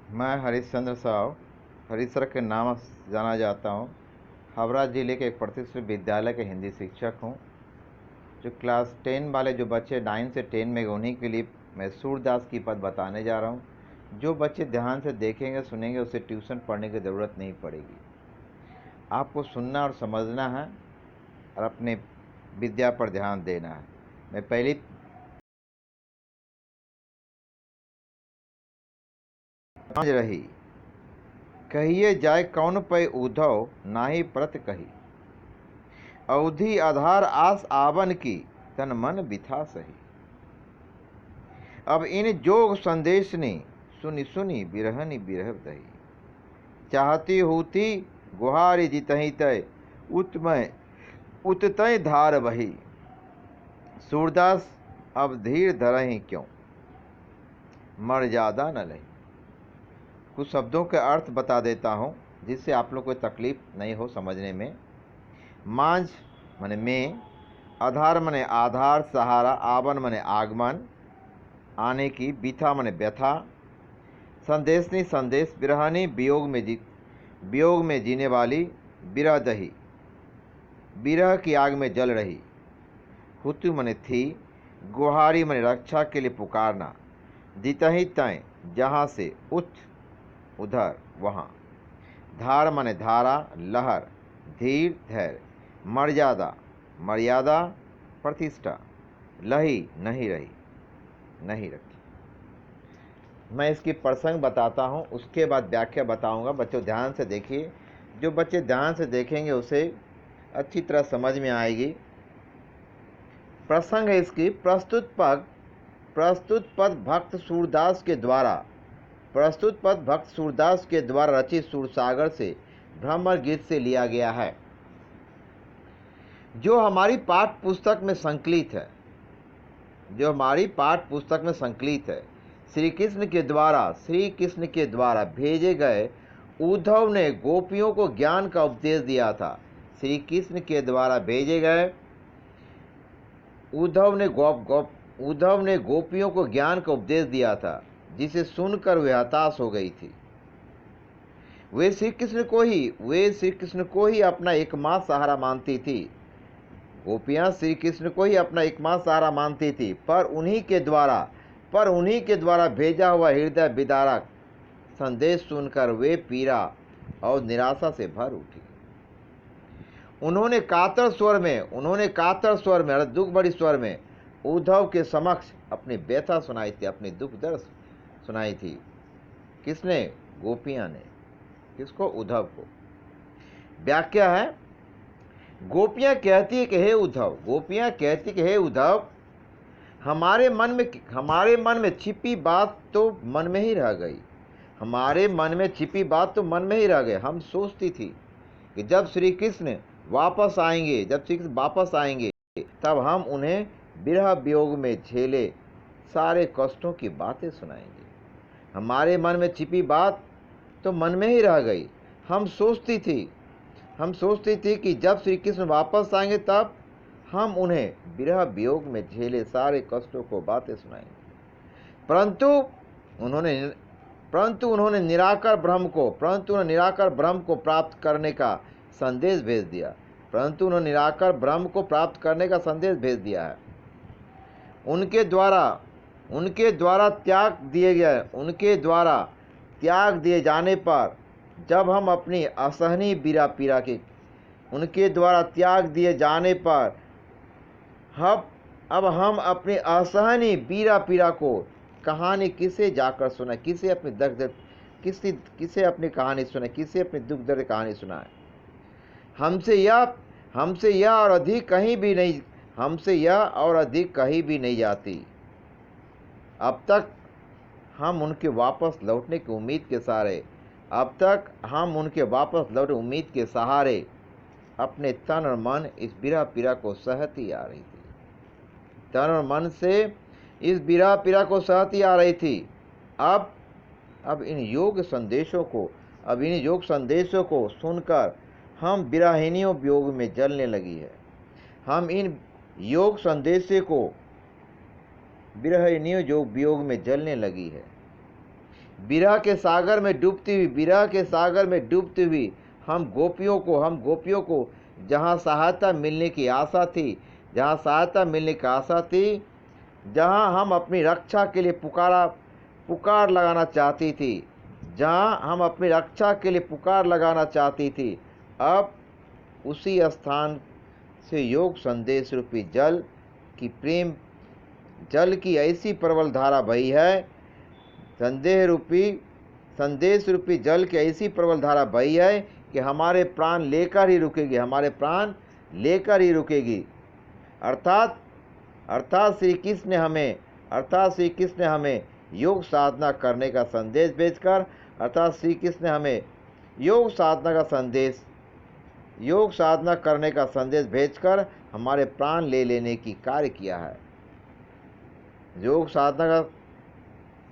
मैं हरीशचंद्र साव हरीसर के नाम से जाना जाता हूँ। हावड़ा जिले के एक प्रतिष्ठित विद्यालय के हिंदी शिक्षक हूँ। जो क्लास 10 वाले जो बच्चे 9 से 10 में, उन्हीं के लिए मैं सूरदास की पद बताने जा रहा हूँ। जो बच्चे ध्यान से देखेंगे सुनेंगे उसे ट्यूशन पढ़ने की ज़रूरत नहीं पड़ेगी। आपको सुनना और समझना है और अपने विद्या पर ध्यान देना है। मैं पहली समझ रही कहिए जाय कौन पै उधव नाही प्रत कही, अवधि आधार आस आवन की तन मन बिथा सही। अब इन जोग संदेश ने सुनी सुनी बिरहनी बिरह दही, चाहती होती गुहारी जितही तय उत्मय उततय धार बही। सूरदास अब धीर धरही क्यों मर्यादा न लही। कुछ शब्दों के अर्थ बता देता हूँ जिससे आप लोग को तकलीफ नहीं हो समझने में। मांझ मने में, आधार मने आधार सहारा, आवन मने आगमन आने की, बिथा मने व्यथा, संदेशनी संदेश, बिरहानी वियोग में जीने वाली, बिरह दही बिरह की आग में जल रही, हुतु मने थी, गुहारी मने रक्षा के लिए पुकारना, जितही तय जहाँ से, उत उधर वहाँ, धार मने धारा लहर, धीर धैर्य, मर्यादा मर्यादा प्रतिष्ठा, लही नहीं रही नहीं रखी। मैं इसकी प्रसंग बताता हूँ, उसके बाद व्याख्या बताऊँगा। बच्चों ध्यान से देखिए। जो बच्चे ध्यान से देखेंगे उसे अच्छी तरह समझ में आएगी। प्रसंग है इसकी, प्रस्तुत पद भक्त सूरदास के द्वारा रचित सूरसागर से भ्रमर गीत से लिया गया है, जो हमारी पाठ्य पुस्तक में संकलित है। श्री कृष्ण के द्वारा भेजे गए उद्धव ने गोपियों को ज्ञान का उपदेश दिया था। श्री कृष्ण के द्वारा भेजे गए उद्धव ने गोपियों को ज्ञान का उपदेश दिया था, जिसे सुनकर वे हताश हो गई थी। वे श्री कृष्ण को ही अपना एकमात्र सहारा मानती थी। गोपियां श्री कृष्ण को ही अपना एकमात्र सहारा मानती थी, पर उन्हीं के द्वारा भेजा हुआ हृदय विदारक संदेश सुनकर वे पीड़ा और निराशा से भर उठी। उन्होंने कातर स्वर में दुख भरी स्वर में उद्धव के समक्ष अपनी व्यथा सुनाई थी, अपनी दुख दर्द सुनाई थी। किसने? गोपियां ने। किसको? उद्धव को। व्याख्या है, गोपियां कहती है कि हे उद्धव, हमारे मन में छिपी बात तो मन में ही रह गई। हम सोचती थी कि जब श्री कृष्ण वापस आएंगे तब हम उन्हें विरह वियोग में झेले सारे कष्टों की बातें सुनाएंगे। हमारे मन में छिपी बात तो मन में ही रह गई। हम सोचती थी कि जब श्री कृष्ण वापस आएंगे तब हम उन्हें विरह वियोग में झेले सारे कष्टों को बातें सुनाएंगे। परंतु उन्होंने निराकार ब्रह्म को प्राप्त करने का संदेश भेज दिया है। उनके द्वारा त्याग दिए जाने पर जब हम अपनी असहनीय अब हम अपनी असहनीय पीड़ा को कहानी किसे जाकर सुनाए, किसे अपनी कहानी सुनाए, किसे अपनी दुख दर्द कहानी सुनाए। हमसे यह और अधिक कहीं भी नहीं जाती। अब तक हम उनके वापस लौटने की उम्मीद के सहारे अपने तन और मन इस विरह पीड़ा को सहती आ रही थी। अब इन योग संदेशों को सुनकर हम विरहिणियों वियोग में जलने लगी है। विरह के सागर में डूबती हुई, विरह के सागर में डूबती हुई हम गोपियों को जहाँ सहायता मिलने की आशा थी, जहाँ सहायता मिलने की आशा थी, जहाँ हम अपनी रक्षा के लिए पुकार लगाना चाहती थी, जहाँ हम अपनी रक्षा के लिए पुकार लगाना चाहती थी, अब उसी स्थान से योग संदेश रूपी जल की प्रेम जल की ऐसी प्रबल धारा बही है, संदेश रूपी जल की ऐसी प्रबल धारा बही है कि हमारे प्राण लेकर ही रुकेगी, हमारे प्राण लेकर ही रुकेगी। अर्थात श्री कृष्ण ने हमें योग साधना करने का संदेश भेजकर, श्री कृष्ण ने हमें योग साधना करने का संदेश भेजकर हमारे प्राण ले लेने की कार्य किया है। योग साधना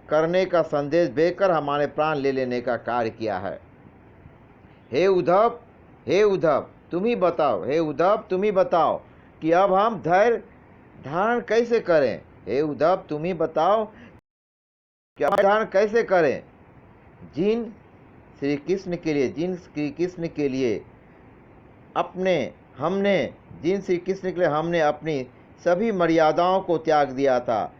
करने का संदेश भेजकर हमारे प्राण ले लेने का कार्य किया है। हे उद्धव तुम ही बताओ कि अब हम धैर्य धारण कैसे करें। हे उद्धव तुम ही बताओ कि अब धारण कैसे करें। जिन श्री कृष्ण के लिए हमने अपनी सभी मर्यादाओं को त्याग दिया था,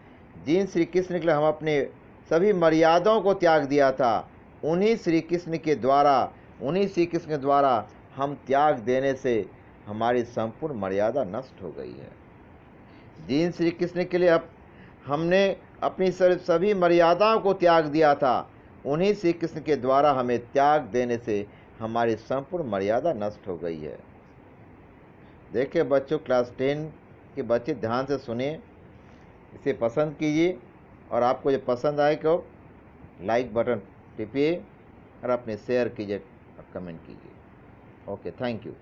जिन श्री कृष्ण के लिए हम अपने सभी मर्यादाओं को त्याग दिया था, उन्हीं श्री कृष्ण के द्वारा हम त्याग देने से हमारी संपूर्ण मर्यादा नष्ट हो गई है। जिन श्री कृष्ण के लिए हमने अपनी सभी मर्यादाओं को त्याग दिया था, उन्हीं श्री कृष्ण के द्वारा हमें त्याग देने से हमारी संपूर्ण मर्यादा नष्ट हो गई है। देखिए बच्चों, क्लास 10 के बच्चे ध्यान से सुनिए, इसे पसंद कीजिए, और आपको जो पसंद आए तो लाइक बटन टिपिए और अपने शेयर कीजिए और कमेंट कीजिए। Okay, thank you.